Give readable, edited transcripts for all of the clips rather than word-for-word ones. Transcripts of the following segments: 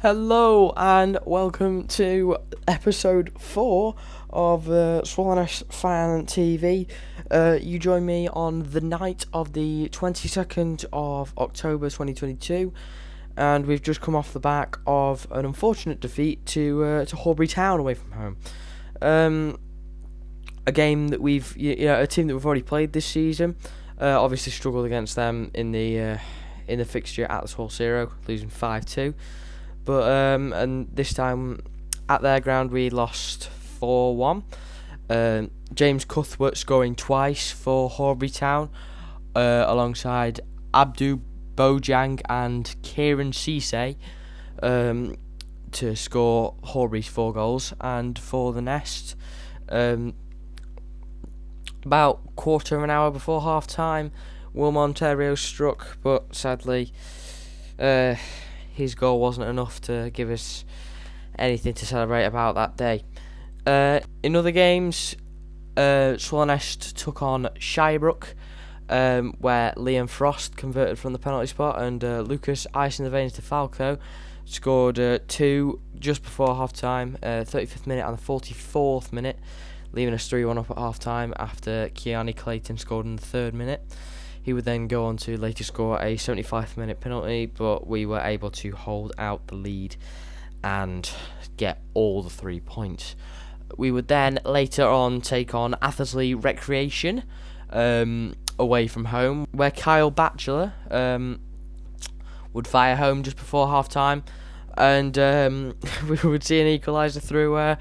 Hello and welcome to episode 4 of Swallownest Fan TV. You join me on the night of the 22nd of October 2022, and we've just come off the back of an unfortunate defeat to Horbury Town away from home. A game that a team that we've already played this season. Obviously struggled against them in the fixture at the Swall Zero, losing 5-2. But and this time at their ground we lost 4-1. James Cuthbert scoring twice for Horbury Town, alongside Abdu Bojang and Kieran Cisse, to score Horbury's 4 goals. And for the Nest, about quarter of an hour before half time, Will Monterio struck, but sadly his goal wasn't enough to give us anything to celebrate about that day. In other games, Swallownest took on Shirebrook, where Liam Frost converted from the penalty spot, and Lucas Ice in the Veins de Falco scored 2 just before half time, 35th minute and the 44th minute, leaving us 3-1 up at half time after Keani Clayton scored in the 3rd minute. He would then go on to later score a 75th minute penalty, but we were able to hold out the lead and get all the 3 points. We would then later on take on Athersley Recreation away from home, where Kyle Batchelor would fire home just before half time, and we would see an equaliser through our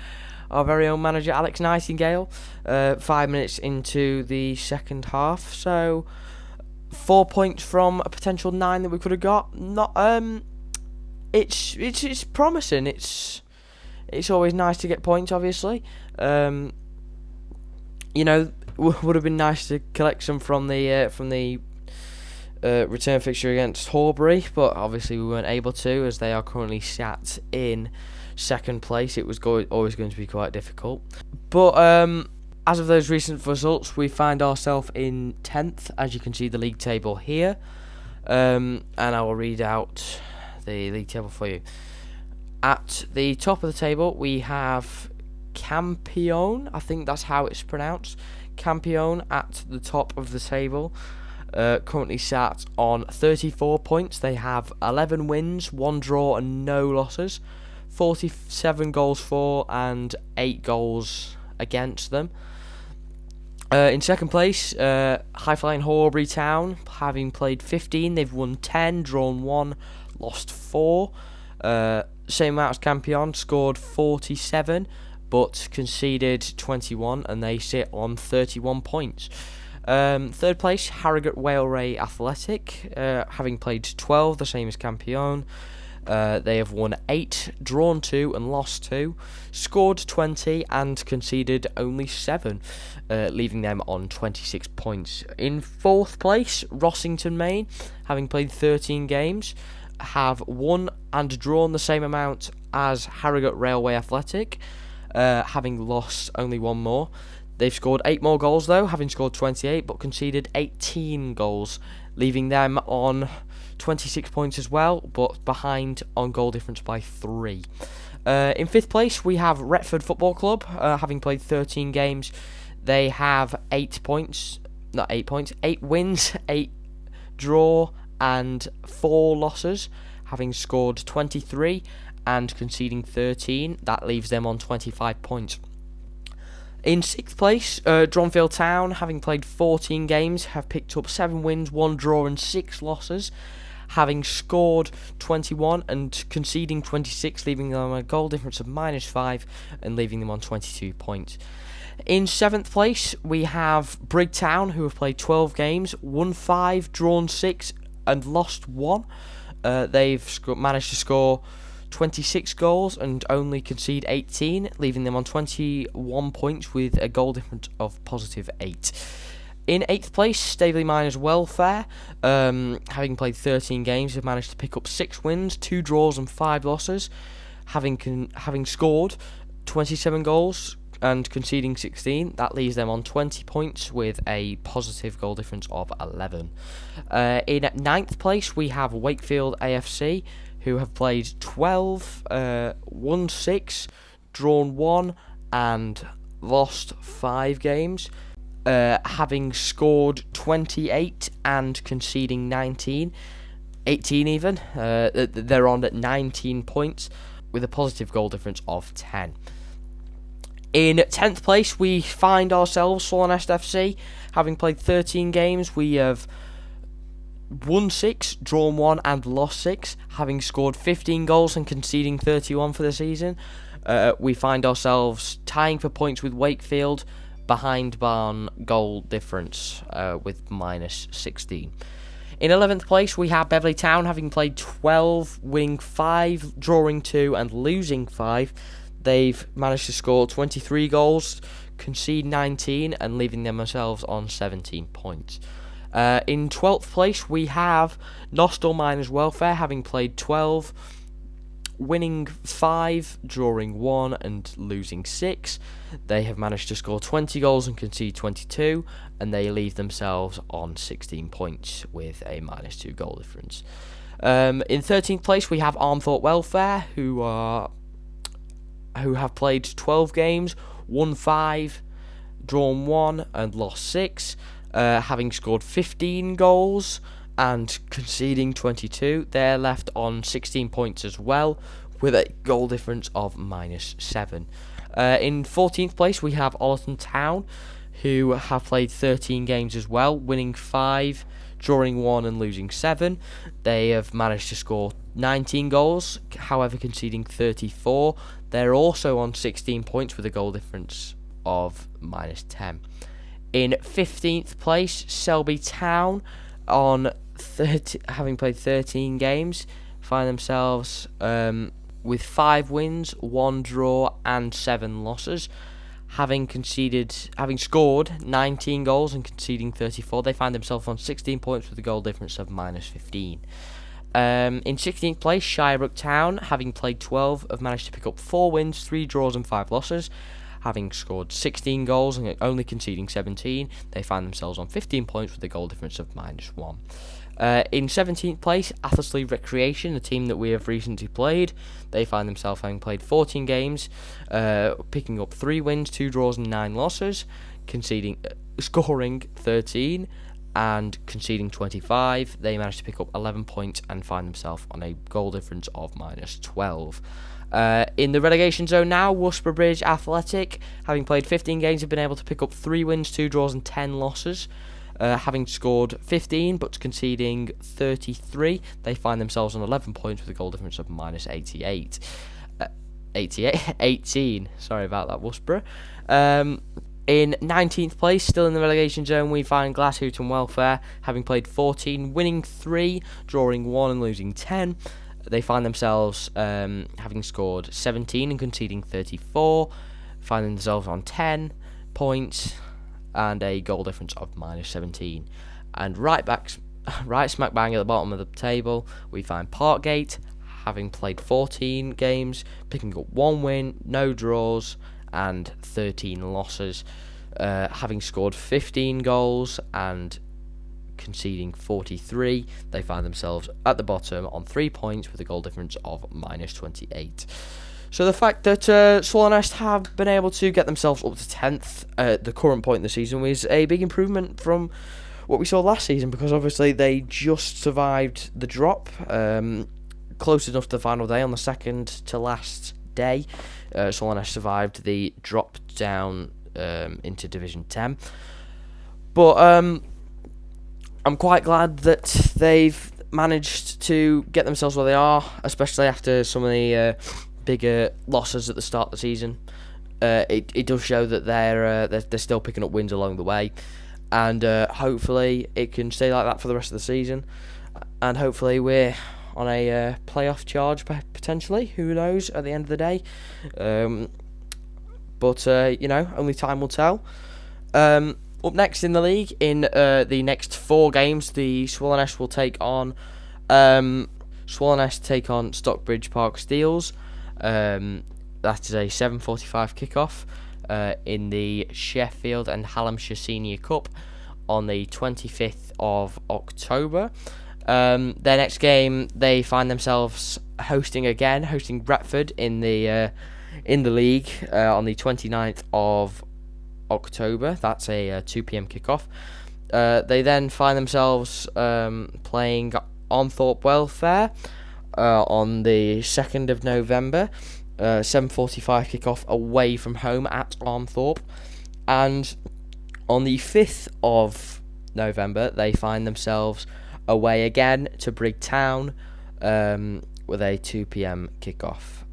very own manager Alex Nightingale 5 minutes into the second half. So 4 points from a potential 9 that we could have got. Not it's promising. It's always nice to get points, obviously. Would have been nice to collect some from the return fixture against Horbury, but obviously we weren't able to, as they are currently sat in second place. It was always going to be quite difficult. But as of those recent results, we find ourselves in 10th, as you can see the league table here. And I will read out the league table for you. At the top of the table, we have Campione. I think that's how it's pronounced. Campione at the top of the table. Currently sat on 34 points. They have 11 wins, 1 draw and no losses. 47 goals for and 8 goals against them. In second place, high-flying Horbury Town, having played 15, they've won 10, drawn 1, lost 4. Same amount as Campion, scored 47, but conceded 21, and they sit on 31 points. Third place, Harrogate Railway Athletic, having played 12, the same as Campion. They have won 8, drawn 2 and lost 2, scored 20 and conceded only 7, leaving them on 26 points. In fourth place, Rossington Main, having played 13 games, have won and drawn the same amount as Harrogate Railway Athletic, having lost only 1 more. They've scored 8 more goals though, having scored 28, but conceded 18 goals, leaving them on 26 points as well, but behind on goal difference by 3. In fifth place, we have Retford Football Club, having played 13 games. They have 8 points, 8 wins, 8 draw, and 4 losses, having scored 23 and conceding 13. That leaves them on 25 points. In sixth place, Dronfield Town, having played 14 games, have picked up 7 wins, 1 draw and 6 losses, having scored 21 and conceding 26, leaving them a goal difference of -5 and leaving them on 22 points. In 7th place, we have Brigg Town, who have played 12 games, won 5, drawn 6 and lost 1. They've managed to score 26 goals and only concede 18, leaving them on 21 points with a goal difference of +8. In 8th place, Staveley Miners Welfare, having played 13 games, have managed to pick up 6 wins, 2 draws and 5 losses, having scored 27 goals and conceding 16. That leaves them on 20 points with a positive goal difference of 11. In ninth place, we have Wakefield AFC, who have played 12, won 6, drawn 1, and lost 5 games. Having scored 28 and conceding 19, 18 even. They're on at 19 points with a positive goal difference of 10. In 10th place, we find ourselves Swallownest FC. Having played 13 games, we have won 6, drawn 1, and lost 6. Having scored 15 goals and conceding 31 for the season, we find ourselves tying for points with Wakefield, behind Barn goal difference with minus 16. In 11th place, we have Beverley Town, having played 12, winning 5, drawing 2, and losing 5. They've managed to score 23 goals, concede 19, and leaving themselves on 17 points. In 12th place, we have Nostell Miners Welfare, having played 12, winning 5, drawing 1, and losing 6. They have managed to score 20 goals and concede 22, and they leave themselves on 16 points with a minus 2 goal difference. In 13th place, we have Armthorpe Welfare, who have played 12 games, won 5, drawn 1, and lost 6, having scored 15 goals and conceding 22. They're left on 16 points as well, with a goal difference of minus 7. In 14th place, we have Ollerton Town, who have played 13 games as well, winning 5, drawing 1, and losing 7. They have managed to score 19 goals, however conceding 34. They're also on 16 points with a goal difference of minus 10. In 15th place, Selby Town, on having played 13 games, find themselves with 5 wins, 1 draw, and 7 losses. Having scored 19 goals and conceding 34, they find themselves on 16 points with a goal difference of minus 15. In 16th place, Shirebrook Town, having played 12, have managed to pick up 4 wins, 3 draws, and 5 losses. Having scored 16 goals and only conceding 17, they find themselves on 15 points with a goal difference of minus 1. In 17th place, Athersley Recreation, a team that we have recently played. They find themselves having played 14 games, picking up 3 wins, 2 draws, and 9 losses, scoring 13 and conceding 25. They managed to pick up 11 points and find themselves on a goal difference of minus 12. In the relegation zone now, Worcester Bridge Athletic, having played 15 games, have been able to pick up 3 wins, 2 draws, and 10 losses. Having scored 15 but conceding 33, they find themselves on 11 points with a goal difference of minus 18. Sorry about that, Worcester. In 19th place, still in the relegation zone, we find Glasshooton Welfare, having played 14, winning 3, drawing 1, and losing 10. They find themselves having scored 17 and conceding 34, finding themselves on 10 points and a goal difference of minus 17. And right smack bang at the bottom of the table, we find Parkgate, having played 14 games, picking up 1 win, no draws, and 13 losses, having scored 15 goals and conceding 43. They find themselves at the bottom on 3 points with a goal difference of minus 28. So the fact that Swallownest have been able to get themselves up to 10th at the current point in the season is a big improvement from what we saw last season, because obviously they just survived the drop, close enough to the final day on the second to last day. Swallownest survived the drop down into Division 10. But I'm quite glad that they've managed to get themselves where they are, especially after some of the bigger losses at the start of the season. It does show that they're still picking up wins along the way, and hopefully it can stay like that for the rest of the season, and hopefully we're on a playoff charge potentially. Who knows at the end of the day? But only time will tell. Up next in the league, in the next 4 games, the Swallownest will take on Stockbridge Park Steels. That is a 7:45 kickoff in the Sheffield and Hallamshire Senior Cup on the 25th of October. Their next game, they find themselves hosting Retford in the league on the 29th of October. That's a 2 p.m. kickoff. They then find themselves playing Armthorpe Welfare on the 2nd of November. 7:45 kickoff away from home at Armthorpe. And on the 5th of November, they find themselves away again to Brig Town with a 2 p.m. kickoff.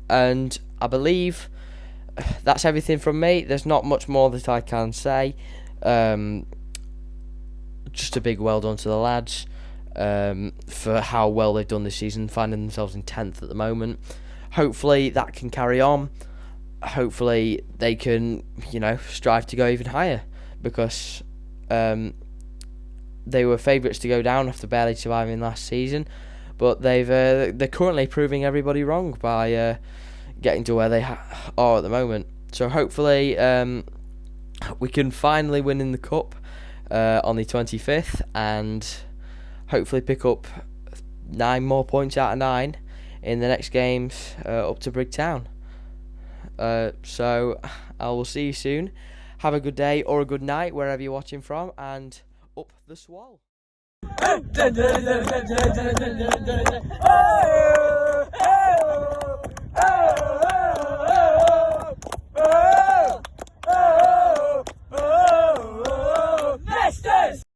And I believe that's everything from me. There's not much more that I can say. Just a big well done to the lads for how well they've done this season, finding themselves in 10th at the moment. Hopefully that can carry on. Hopefully they can, strive to go even higher, because they were favourites to go down after barely surviving last season, but they're currently proving everybody wrong by getting to where they are at the moment. So hopefully we can finally win in the cup on the 25th, and hopefully pick up 9 more points out of 9 in the next games up to Brig Town. So I will see you soon. Have a good day or a good night wherever you're watching from, and up the Swall.